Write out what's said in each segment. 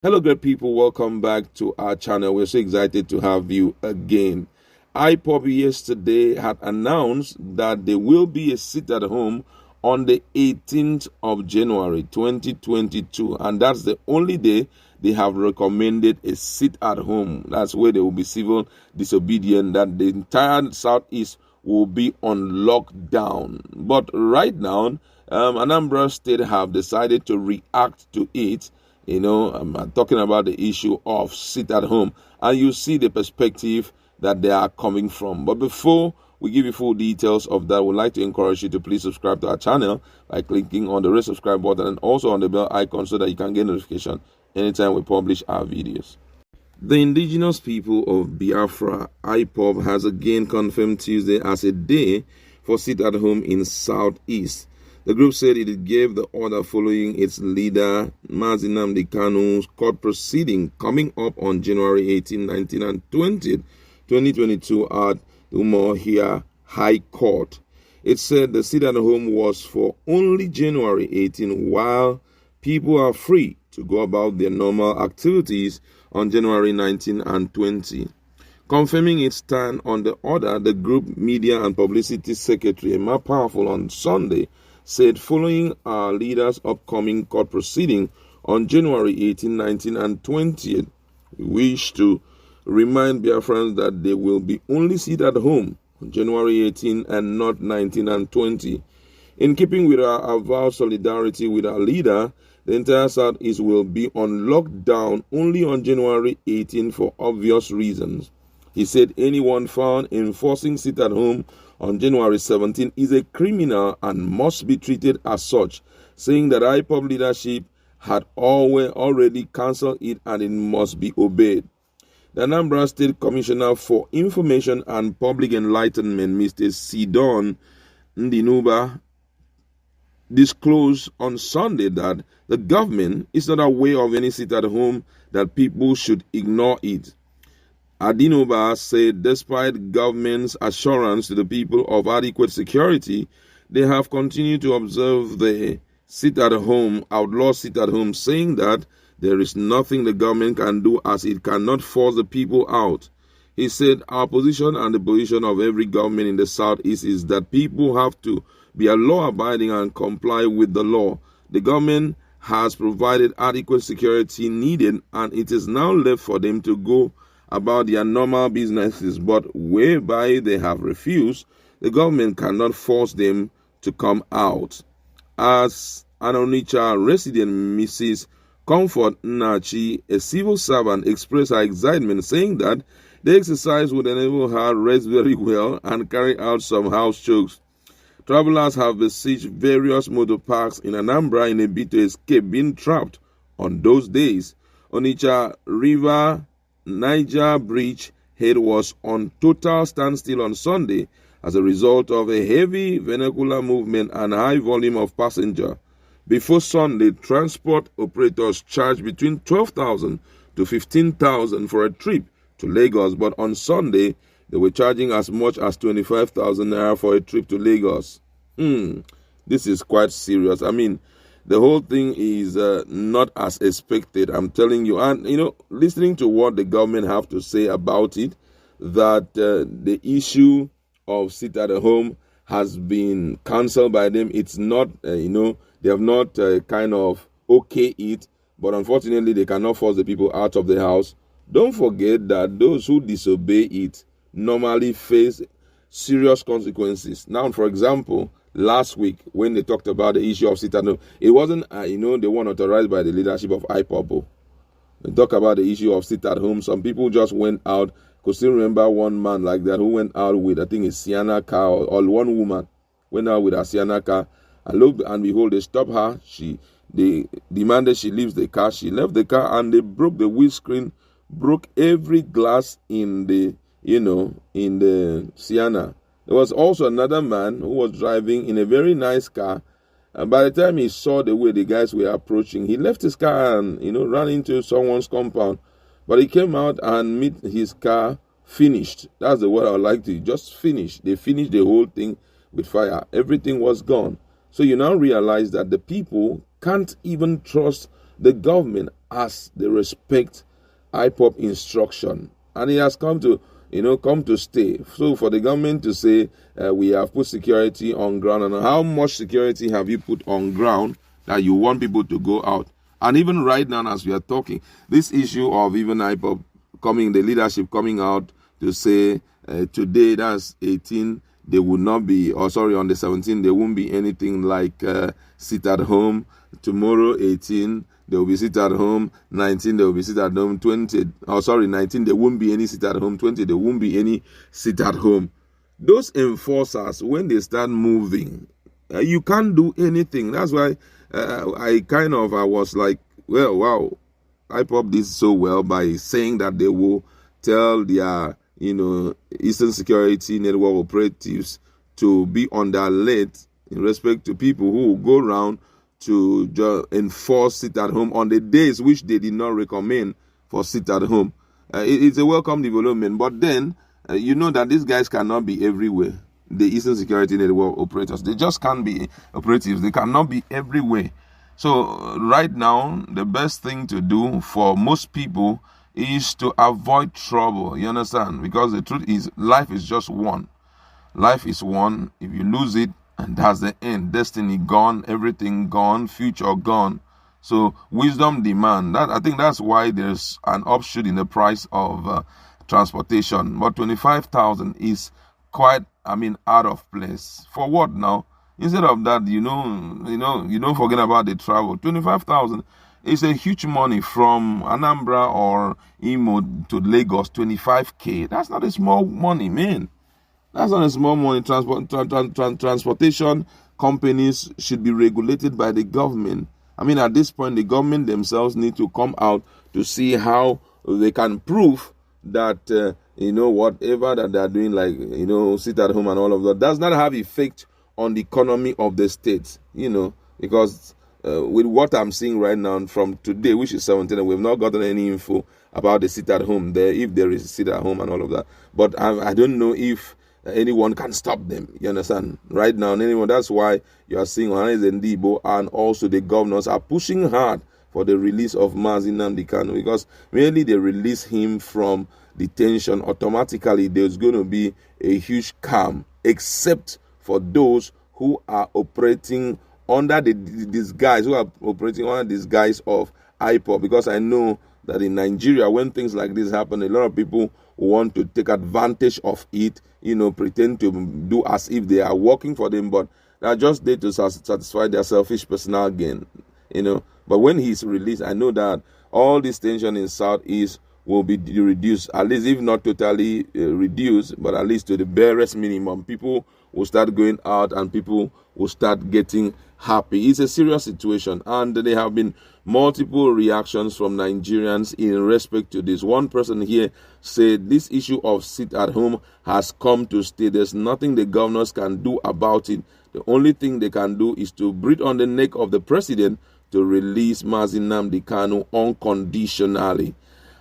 Hello, great people. Welcome back to our channel. We're so excited to have you again. IPOB yesterday had announced that there will be a sit at home on the 18th of January 2022, and that's the only day they have recommended a sit at home. That's where there will be civil disobedience, that the entire Southeast will be on lockdown. But right now, Anambra State have decided to react to it. I'm talking about the issue of sit at home, and you see the perspective that they are coming from. But before we give you full details of that, we'd like to encourage you to please subscribe to our channel by clicking on the red subscribe button and also on the bell icon so that you can get notification anytime we publish our videos. The indigenous people of Biafra, IPOB, has again confirmed Tuesday as a day for sit at home in Southeast. The group said it gave the order following its leader, Mazi Nnamdi Kanu's court proceeding coming up on January 18, 19, and 20, 2022 at the Umuahia High Court. It said the sit-at-home was for only January 18, while people are free to go about their normal activities on January 19 and 20. Confirming its stand on the order, the group media and publicity secretary, Emma Powerful, on Sunday said following our leader's upcoming court proceeding on January 18, 19, and 20th, we wish to remind Biafrans that they will be only sit at home on January 18 and not 19 and 20. In keeping with our avowed solidarity with our leader, the entire Southeast will be on lockdown only on January 18 for obvious reasons. He said anyone found enforcing sit at home on January 17 is a criminal and must be treated as such, saying that IPOB leadership had already cancelled it and it must be obeyed. The Anambra State Commissioner for Information and Public Enlightenment, Mr. Sidon Ndinuba, disclosed on Sunday that the government is not aware of any sit at home, that people should ignore it. Adinuba said despite government's assurance to the people of adequate security, they have continued to observe the outlaw sit at home, saying that there is nothing the government can do as it cannot force the people out. He said our position and the position of every government in the Southeast is that people have to be law-abiding and comply with the law. The government has provided adequate security needed, and it is now left for them to go about their normal businesses, but whereby they have refused, the government cannot force them to come out. As an Onitsha resident, Mrs. Comfort Nachi, a civil servant, expressed her excitement, saying that the exercise would enable her to rest very well and carry out some house chores. Travelers have besieged various motor parks in Anambra in a bid to escape being trapped on those days. Onitsha River Niger Bridge head was on total standstill on Sunday as a result of a heavy vehicular movement and high volume of passengers. Before Sunday, transport operators charged between 12,000 to 15,000 for a trip to Lagos, but on Sunday, they were charging as much as 25,000 naira for a trip to Lagos. This is quite serious. I mean, the whole thing is not as expected, I'm telling you. And, listening to what the government have to say about it, that the issue of sit at home has been cancelled by them. It's not, they have not kind of okay it, but unfortunately they cannot force the people out of the house. Don't forget that those who disobey it normally face serious consequences. Now, for example, last week when they talked about the issue of sit at home, it wasn't, the one authorized by the leadership of IPOB. They talk about the issue of sit at home. Some people just went out. Could still remember one man like that who went out with, I think, a Sienna car, or one woman went out with a Sienna car, and lo and behold, they stopped her. They demanded she leaves the car. She left the car, and they broke the windscreen, broke every glass in the Sienna. There was also another man who was driving in a very nice car, and by the time he saw the way the guys were approaching, he left his car and ran into someone's compound. But he came out and met his car finished. That's the word I would like to just finish. They finished the whole thing with fire. Everything was gone. So you now realize that the people can't even trust the government, as they respect IPOB instruction, and it has come to stay. So for the government to say we have put security on ground, and how much security have you put on ground that you want people to go out? And even right now, as we are talking, this issue of even IPOB the leadership coming out to say today, that's 18, there will not be, or sorry, on the 17th, there won't be anything like sit at home. Tomorrow, 18, there will be sit at home. 19, there will be sit at home. 20, 19, there won't be any sit at home. 20, there won't be any sit at home. Those enforcers, when they start moving, you can't do anything. That's why I was like, well, wow, IPOB did so well by saying that they will tell their, Eastern Security Network operatives to be on the alert in respect to people who will go around to enforce sit at home on the days which they did not recommend for sit at home. It's a welcome development, but then you know that these guys cannot be everywhere. The Eastern Security Network operators, they just can't be operatives. They cannot be everywhere. So right now, the best thing to do for most people is to avoid trouble. You understand? Because the truth is, life is just one. Life is one. If you lose it, and that's the end. Destiny gone, everything gone, future gone. So wisdom demand. I think that's why there's an offshoot in the price of transportation. But 25,000 is quite, out of place. For what now? Instead of that, you don't forget about the travel. 25,000 is a huge money from Anambra or Imo to Lagos. 25K. That's not a small money, man. That's not a small money. Transportation companies should be regulated by the government. At this point, the government themselves need to come out to see how they can prove that, whatever that they're doing, like, sit at home and all of that, does not have effect on the economy of the state, because with what I'm seeing right now from today, which is 17, we've not gotten any info about the sit at home there, if there is a sit at home and all of that. But I don't know if anyone can stop them. You understand? Right now, anyone. That's why you are seeing Ndibo and also the governors are pushing hard for the release of Nnamdi Kanu, because merely they release him from detention, automatically there's going to be a huge calm, except for those who are operating under the disguise, of IPOB. Because I know that in Nigeria, when things like this happen, a lot of people want to take advantage of it, pretend to do as if they are working for them, but they are just there to satisfy their selfish personal gain, But when he's released, I know that all this tension in Southeast will be reduced, at least if not totally reduced, but at least to the barest minimum. People will start going out and people will start getting happy. It's a serious situation, and there have been multiple reactions from Nigerians in respect to this. One person here said this issue of sit at home has come to stay. There's nothing the governors can do about it. The only thing they can do is to breathe on the neck of the president to release Nnamdi Kanu unconditionally.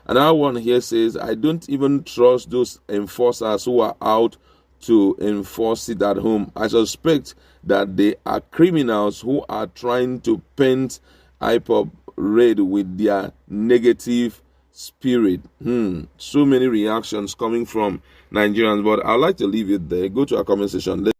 Another one here says, I don't even trust those enforcers who are out to enforce it at home. I suspect that they are criminals who are trying to paint IPOB red with their negative spirit. So many reactions coming from Nigerians, but I'd like to leave it there. Go to our comment section.